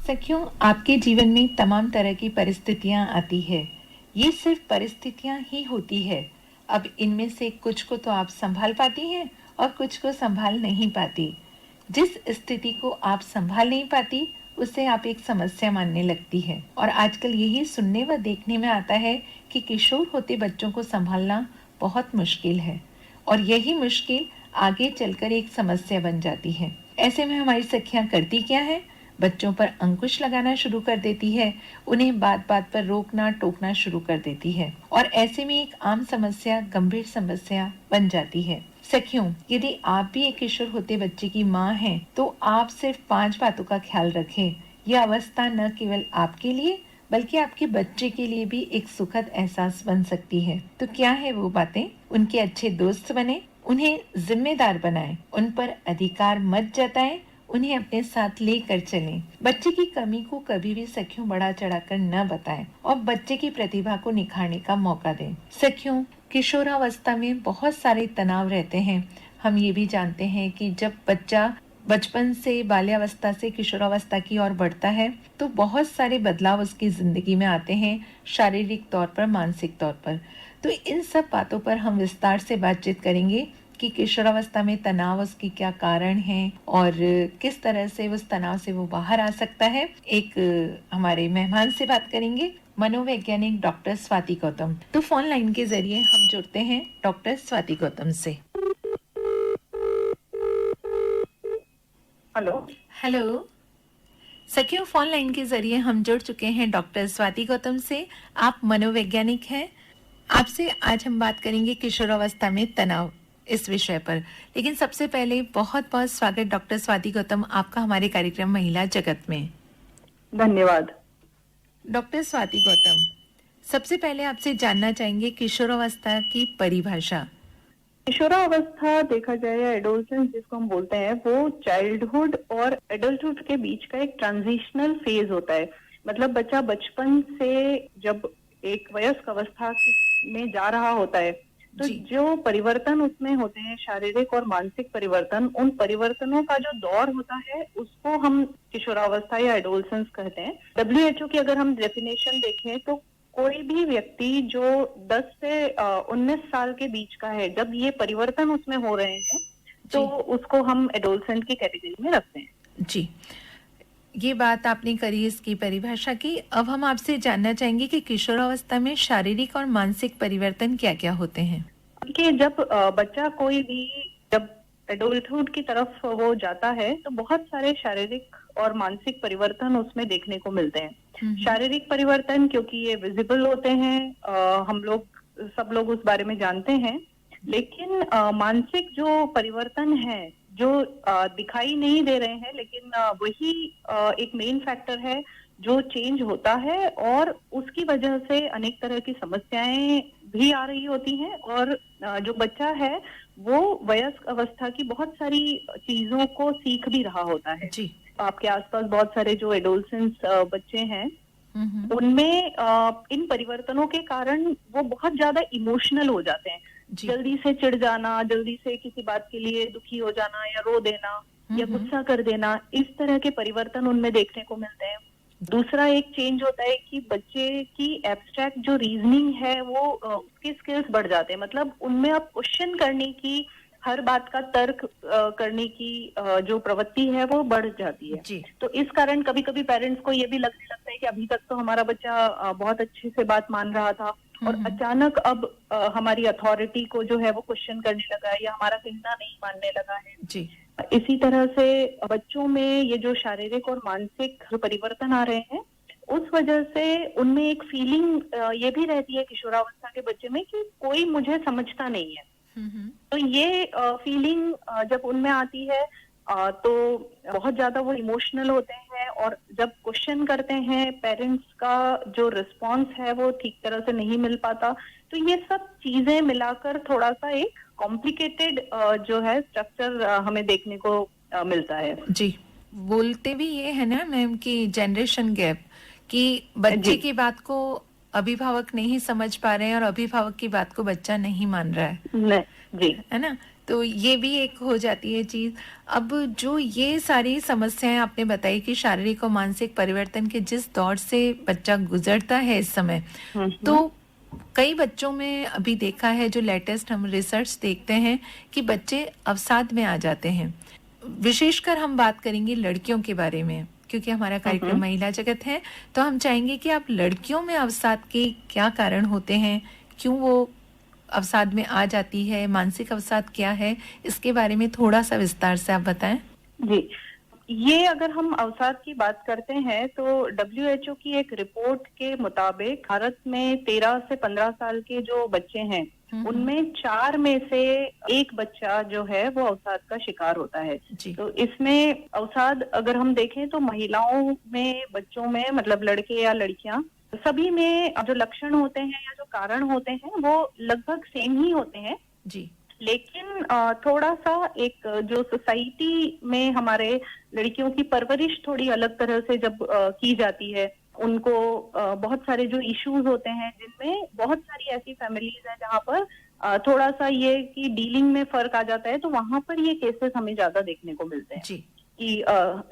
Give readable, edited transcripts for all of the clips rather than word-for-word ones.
सखियों, आपके जीवन में तमाम तरह की परिस्थितियां आती है। ये सिर्फ परिस्थितियां ही होती है। अब इनमें से कुछ को तो आप संभाल पाती हैं और कुछ को संभाल नहीं पाती। जिस स्थिति को आप संभाल नहीं पाती उसे आप एक समस्या मानने लगती है। और आजकल यही सुनने व देखने में आता है कि किशोर होते बच्चों को संभालना बहुत मुश्किल है और यही मुश्किल आगे चलकर एक समस्या बन जाती है। ऐसे में हमारी सखियां करती क्या है? बच्चों पर अंकुश लगाना शुरू कर देती है, उन्हें बात बात पर रोकना टोकना शुरू कर देती है और ऐसे में एक आम समस्या गंभीर समस्या बन जाती है। सखियों, यदि आप भी एक किशोर होते बच्चे की माँ हैं, तो आप सिर्फ 5 बातों का ख्याल रखें। यह अवस्था न केवल आपके लिए बल्कि आपके बच्चे के लिए भी एक सुखद एहसास बन सकती है। तो क्या है वो बातें? उनके अच्छे दोस्त बने, उन्हें जिम्मेदार बनाएं, उन पर अधिकार मत जताएं, उन्हें अपने साथ लेकर चलें। बच्चे की कमी को कभी भी सखियों बढ़ा चढ़ाकर न बताएं और बच्चे की प्रतिभा को निखारने का मौका दें। सखियों, किशोरावस्था में बहुत सारे तनाव रहते हैं। हम ये भी जानते हैं कि जब बच्चा बचपन से बाल्यावस्था से किशोरावस्था की ओर बढ़ता है तो बहुत सारे बदलाव उसकी जिंदगी में आते हैं, शारीरिक तौर पर, मानसिक तौर पर। तो इन सब बातों पर हम विस्तार से बातचीत करेंगे कि किशोरावस्था में तनाव उसकी क्या कारण है और किस तरह से उस तनाव से वो बाहर आ सकता है। एक हमारे मेहमान से बात करेंगे, मनोवैज्ञानिक डॉक्टर स्वाति गौतम। तो फोन लाइन के जरिए हम जुड़ते हैं डॉक्टर स्वाति गौतम से। हेलो हेलो सखियों, फोन लाइन के जरिए हम जुड़ चुके हैं डॉक्टर स्वाति गौतम से। आप मनोवैज्ञानिक हैं। आपसे आज हम बात करेंगे किशोरावस्था में तनाव इस विषय पर। लेकिन सबसे पहले बहुत बहुत स्वागत डॉक्टर स्वाति गौतम आपका हमारे कार्यक्रम महिला जगत में। धन्यवाद। डॉक्टर स्वाति गौतम, सबसे पहले आपसे जानना चाहेंगे किशोरावस्था की परिभाषा। किशोरावस्था देखा जाए या एडोलसेंस जिसको हम बोलते हैं, वो चाइल्डहुड और एडल्टहुड के बीच का एक ट्रांजिशनल फेज होता है। मतलब बच्चा बचपन से जब एक वयस्क अवस्था में जा रहा होता है तो जो परिवर्तन उसमें होते हैं, शारीरिक और मानसिक परिवर्तन, उन परिवर्तनों का जो दौर होता है उसको हम किशोरावस्था या एडोलसेंस कहते हैं। WHO की अगर हम डेफिनेशन देखें तो कोई भी व्यक्ति जो 10 से 19 साल के बीच का है, जब ये परिवर्तन उसमें हो रहे हैं तो उसको हम एडोलसेंट की कैटेगरी में रखते हैं। जी, ये बात आपने करी इसकी परिभाषा की। अब हम आपसे जानना चाहेंगे कि किशोरावस्था में शारीरिक और मानसिक परिवर्तन क्या क्या होते हैं। कि जब बच्चा कोई भी जब एडल्टहुड की तरफ वो जाता है तो बहुत सारे शारीरिक और मानसिक परिवर्तन उसमें देखने को मिलते हैं। शारीरिक परिवर्तन क्योंकि ये विजिबल होते हैं, हम लोग सब लोग उस बारे में जानते हैं, लेकिन मानसिक जो परिवर्तन है जो दिखाई नहीं दे रहे हैं, लेकिन वही एक मेन फैक्टर है जो चेंज होता है और उसकी वजह से अनेक तरह की समस्याएं भी आ रही होती हैं। और जो बच्चा है वो वयस्क अवस्था की बहुत सारी चीजों को सीख भी रहा होता है। जी। आपके आसपास बहुत सारे जो एडोलसेंस बच्चे हैं उनमें इन परिवर्तनों के कारण वो बहुत ज्यादा इमोशनल हो जाते हैं। जल्दी से चिढ़ जाना, जल्दी से किसी बात के लिए दुखी हो जाना या रो देना या गुस्सा कर देना, इस तरह के परिवर्तन उनमें देखने को मिलते हैं। दूसरा एक चेंज होता है कि बच्चे की एब्स्ट्रैक्ट जो रीजनिंग है वो उसके स्किल्स बढ़ जाते हैं। मतलब उनमें अब क्वेश्चन करने की, हर बात का तर्क करने की जो प्रवृत्ति है वो बढ़ जाती है। तो इस कारण कभी कभी पेरेंट्स को ये भी लगने लगता है कि अभी तक तो हमारा बच्चा बहुत अच्छे से बात मान रहा था और अचानक अब हमारी अथॉरिटी को जो है वो क्वेश्चन करने लगा है या हमारा कहना नहीं मानने लगा है। जी। इसी तरह से बच्चों में ये जो शारीरिक और मानसिक परिवर्तन आ रहे हैं उस वजह से उनमें एक फीलिंग ये भी रहती है किशोरावस्था के बच्चे में कि कोई मुझे समझता नहीं है। तो ये फीलिंग जब उनमें आती है तो बहुत ज्यादा वो इमोशनल होते हैं और जब क्वेश्चन करते हैं पेरेंट्स का जो रिस्पांस है वो ठीक तरह से नहीं मिल पाता। तो ये सब चीजें मिलाकर थोड़ा सा एक कॉम्प्लिकेटेड जो है स्ट्रक्चर हमें देखने को मिलता है। जी, बोलते भी ये है ना मैम कि जनरेशन गैप, कि बच्चे की बात को अभिभावक नहीं समझ पा रहे हैं और अभिभावक की बात को बच्चा नहीं मान रहा है। जी, है ना। तो ये भी एक हो जाती है चीज। अब जो ये सारी समस्याएं आपने बताई कि शारीरिक और मानसिक परिवर्तन के जिस दौर से बच्चा गुजरता है इस समय, तो कई बच्चों में अभी देखा है, जो लेटेस्ट हम रिसर्च देखते हैं कि बच्चे अवसाद में आ जाते हैं। विशेषकर हम बात करेंगे लड़कियों के बारे में, क्योंकि हमारा कार्यक्रम महिला जगत है, तो हम चाहेंगे कि आप लड़कियों में अवसाद के क्या कारण होते हैं, क्यों वो अवसाद में आ जाती है, मानसिक अवसाद क्या है, इसके बारे में थोड़ा सा विस्तार से आप बताएं। जी, ये अगर हम अवसाद की बात करते हैं तो WHO की एक रिपोर्ट के मुताबिक भारत में 13 से 15 साल के जो बच्चे हैं उनमें 4 में से 1 बच्चा जो है वो अवसाद का शिकार होता है। तो इसमें अवसाद अगर हम देखें तो महिलाओं में, बच्चों में, मतलब लड़के या लड़कियां, सभी में जो लक्षण होते हैं या जो कारण होते हैं वो लगभग सेम ही होते हैं जी। लेकिन थोड़ा सा एक जो सोसाइटी में हमारे लड़कियों की परवरिश थोड़ी अलग तरह से जब की जाती है, उनको बहुत सारे जो इश्यूज होते हैं, जिनमें बहुत सारी ऐसी फैमिलीज हैं जहाँ पर थोड़ा सा ये कि डीलिंग में फर्क आ जाता है, तो वहां पर ये केसेस हमें ज्यादा देखने को मिलते हैं जी। कि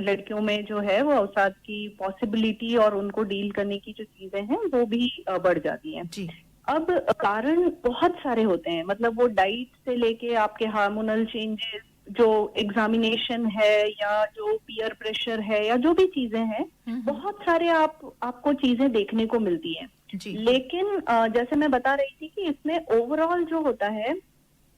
लड़कियों में जो है वो अवसाद की पॉसिबिलिटी और उनको डील करने की जो चीजें हैं वो भी बढ़ जाती हैं जी। अब कारण बहुत सारे होते हैं, मतलब वो डाइट से लेके आपके हार्मोनल चेंजेस, जो एग्जामिनेशन है या जो पीयर प्रेशर है या जो भी चीजें हैं, बहुत सारे आपको चीजें देखने को मिलती हैं जी। लेकिन जैसे मैं बता रही थी कि इसमें ओवरऑल जो होता है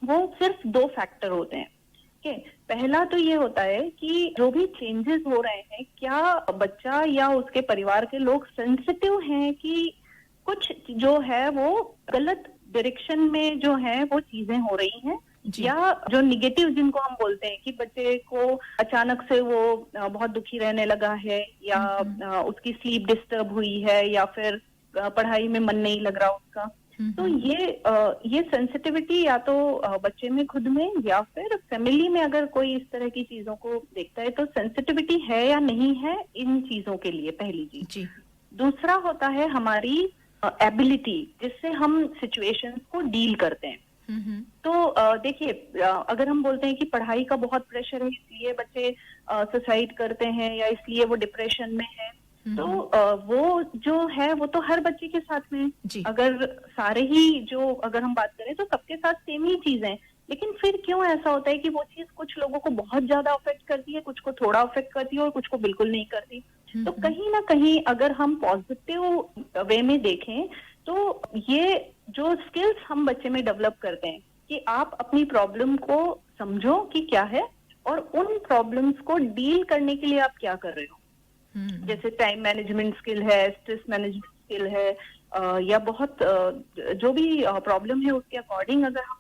वो सिर्फ 2 फैक्टर होते हैं। पहला तो ये होता है कि जो भी चेंजेस हो रहे हैं, क्या बच्चा या उसके परिवार के लोग सेंसिटिव हैं कि कुछ जो है वो गलत डायरेक्शन में जो है वो चीजें हो रही हैं, या जो निगेटिव जिनको हम बोलते हैं कि बच्चे को अचानक से वो बहुत दुखी रहने लगा है, या उसकी स्लीप डिस्टर्ब हुई है, या फिर पढ़ाई में मन नहीं लग रहा उसका। तो ये सेंसिटिविटी या तो बच्चे में खुद में या फिर फैमिली में अगर कोई इस तरह की चीजों को देखता है, तो सेंसिटिविटी है या नहीं है इन चीजों के लिए, पहली चीज। दूसरा होता है हमारी एबिलिटी, जिससे हम सिचुएशंस को डील करते हैं। तो देखिए, अगर हम बोलते हैं कि पढ़ाई का बहुत प्रेशर है इसलिए बच्चे सुसाइड करते हैं या इसलिए वो डिप्रेशन में है, तो वो जो है वो तो हर बच्चे के साथ में, अगर सारे ही जो अगर हम बात करें तो सबके साथ सेम ही चीज है। लेकिन फिर क्यों ऐसा होता है कि वो चीज कुछ लोगों को बहुत ज्यादा अफेक्ट करती है, कुछ को थोड़ा अफेक्ट करती है और कुछ को बिल्कुल नहीं करती। तो कहीं ना कहीं अगर हम पॉजिटिव वे में देखें तो ये जो स्किल्स हम बच्चे में डेवलप करते हैं कि आप अपनी प्रॉब्लम को समझो कि क्या है और उन प्रॉब्लम्स को डील करने के लिए आप क्या कर रहे हो। जैसे टाइम मैनेजमेंट स्किल है, स्ट्रेस मैनेजमेंट स्किल है, या बहुत जो भी प्रॉब्लम है उसके अकॉर्डिंग अगर हम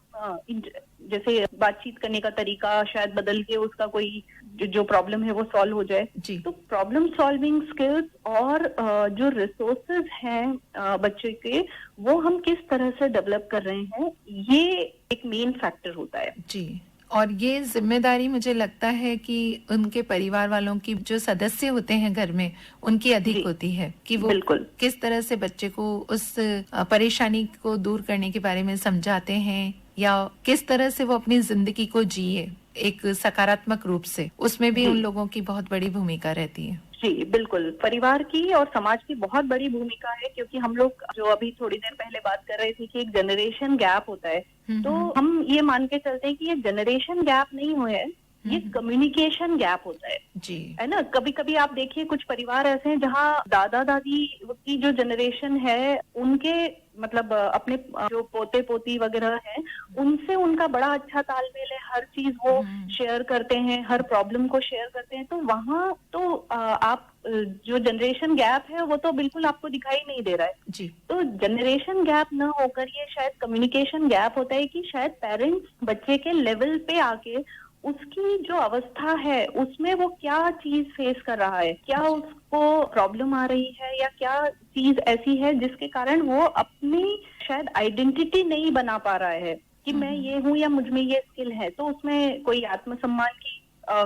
जैसे बातचीत करने का तरीका शायद बदल के उसका कोई जो प्रॉब्लम है वो सॉल्व हो जाए। तो प्रॉब्लम सॉल्विंग स्किल्स और जो रिसोर्सेज हैं बच्चे के, वो हम किस तरह से डेवलप कर रहे हैं, ये एक मेन फैक्टर होता है जी। और ये जिम्मेदारी मुझे लगता है कि उनके परिवार वालों की, जो सदस्य होते हैं घर में, उनकी अधिक होती है कि वो किस तरह से बच्चे को उस परेशानी को दूर करने के बारे में समझाते हैं, या किस तरह से वो अपनी जिंदगी को जिए एक सकारात्मक रूप से, उसमें भी उन लोगों की बहुत बड़ी भूमिका रहती है जी। बिल्कुल, परिवार की और समाज की बहुत बड़ी भूमिका है, क्योंकि हम लोग जो अभी थोड़ी देर पहले बात कर रहे थे कि एक जनरेशन गैप होता है, तो हम ये मान के चलते हैं कि ये जनरेशन गैप नहीं हुआ है, ये कम्युनिकेशन गैप होता है जी, है ना। कभी कभी आप देखिए कुछ परिवार ऐसे हैं जहाँ दादा दादी की जो जनरेशन है उनके मतलब अपने जो पोते पोती वगैरह हैं उनसे उनका बड़ा अच्छा तालमेल है, हर चीज वो शेयर करते हैं, हर प्रॉब्लम को शेयर करते हैं। तो वहाँ तो आप जो जनरेशन गैप है वो तो बिल्कुल आपको दिखाई नहीं दे रहा है जी। तो जनरेशन गैप न होकर ये शायद कम्युनिकेशन गैप होता है कि शायद पेरेंट्स बच्चे के लेवल पे आके उसकी जो अवस्था है उसमें वो क्या चीज फेस कर रहा है, क्या उसको प्रॉब्लम आ रही है, या क्या चीज ऐसी है जिसके कारण वो अपनी शायद आइडेंटिटी नहीं बना पा रहा है कि मैं ये हूँ या मुझ में ये स्किल है। तो उसमें कोई आत्मसम्मान की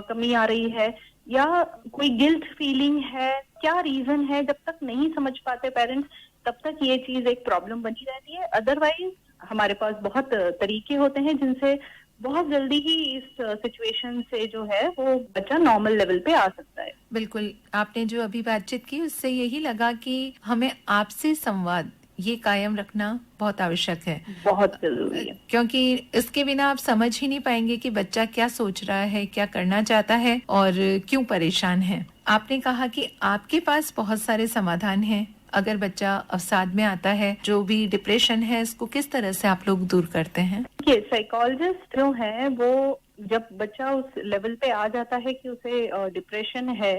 कमी आ रही है या कोई गिल्ट फीलिंग है, क्या रीजन है, जब तक नहीं समझ पाते पेरेंट्स तब तक ये चीज एक प्रॉब्लम बनी रहती है। अदरवाइज हमारे पास बहुत तरीके होते हैं जिनसे बहुत जल्दी ही इस सिचुएशन से जो है वो बच्चा नॉर्मल लेवल पे आ सकता है। बिल्कुल, आपने जो अभी बातचीत की उससे यही लगा कि हमें आपसी संवाद ये कायम रखना बहुत आवश्यक है। बहुत जरूरी है। क्योंकि इसके बिना आप समझ ही नहीं पाएंगे कि बच्चा क्या सोच रहा है, क्या करना चाहता है और क्यों परेशान है। आपने कहा कि आपके पास बहुत सारे समाधान हैं। अगर बच्चा अवसाद में आता है, जो भी डिप्रेशन है, इसको किस तरह से आप लोग दूर करते हैं? देखिए, साइकोलॉजिस्ट जो है वो जब बच्चा उस लेवल पे आ जाता है कि उसे डिप्रेशन है,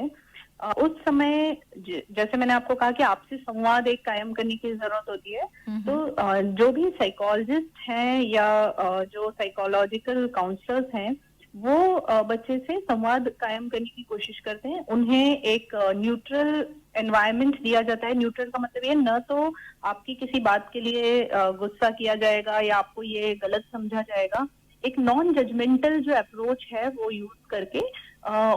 उस समय जैसे मैंने आपको कहा कि आपसी संवाद एक कायम करने की जरूरत होती है। तो जो भी साइकोलॉजिस्ट हैं या जो साइकोलॉजिकल काउंसलर्स हैं, वो बच्चे से संवाद कायम करने की कोशिश करते हैं। उन्हें एक न्यूट्रल एनवायरनमेंट दिया जाता है। न्यूट्रल का मतलब ये, न तो आपकी किसी बात के लिए गुस्सा किया जाएगा या आपको ये गलत समझा जाएगा। एक नॉन जजमेंटल जो अप्रोच है वो यूज करके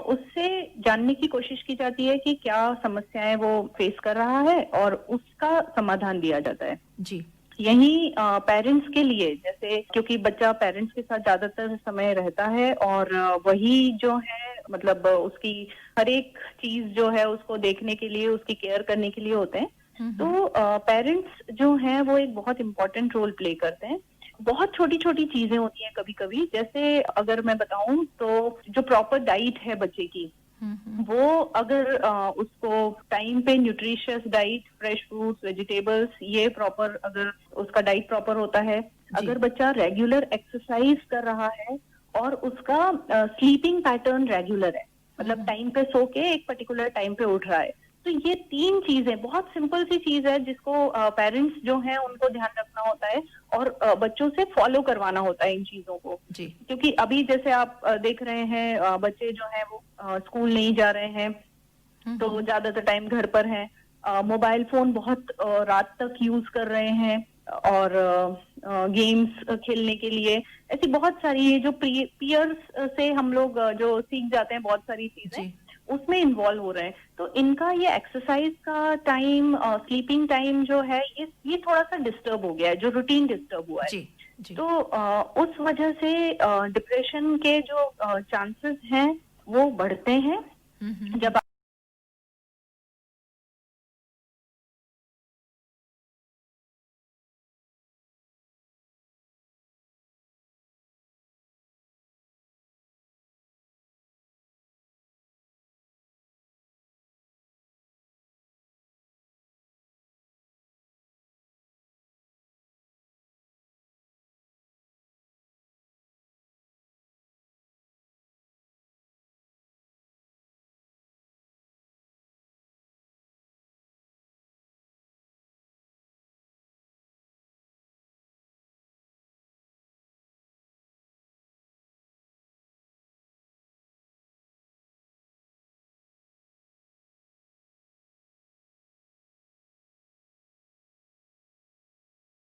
उससे जानने की कोशिश की जाती है कि क्या समस्याएं वो फेस कर रहा है और उसका समाधान दिया जाता है। जी। यही पेरेंट्स के लिए, जैसे क्योंकि बच्चा पेरेंट्स के साथ ज्यादातर समय रहता है और वही जो है मतलब उसकी हर एक चीज जो है उसको देखने के लिए, उसकी केयर करने के लिए होते हैं। तो पेरेंट्स जो हैं वो एक बहुत इम्पोर्टेंट रोल प्ले करते हैं। बहुत छोटी छोटी चीजें होती हैं कभी कभी, जैसे अगर मैं बताऊं तो जो प्रॉपर डाइट है बच्चे की, वो अगर उसको टाइम पे nutritious diet, fresh fruits, vegetables, ये प्रॉपर अगर उसका डाइट प्रॉपर होता है, अगर बच्चा रेगुलर एक्सरसाइज कर रहा है और उसका स्लीपिंग पैटर्न रेगुलर है, मतलब टाइम पे सो के एक पर्टिकुलर टाइम पे उठ रहा है, तो ये 3 चीजें, बहुत सिंपल सी चीज है जिसको पेरेंट्स जो हैं उनको ध्यान रखना होता है और बच्चों से फॉलो करवाना होता है इन चीजों को। क्योंकि अभी जैसे आप देख रहे हैं बच्चे जो हैं वो स्कूल नहीं जा रहे हैं, तो ज्यादातर टाइम घर पर हैं, मोबाइल फोन बहुत रात तक यूज कर रहे हैं और गेम्स खेलने के लिए, ऐसी बहुत सारी जो पीयर्स से हम लोग जो सीख जाते हैं बहुत सारी चीजें, उसमें इन्वॉल्व हो रहे हैं। तो इनका ये एक्सरसाइज का टाइम, स्लीपिंग टाइम जो है, ये थोड़ा सा डिस्टर्ब हो गया है, जो रूटीन डिस्टर्ब हुआ है। जी। तो उस वजह से डिप्रेशन के जो चांसेस हैं वो बढ़ते हैं। जब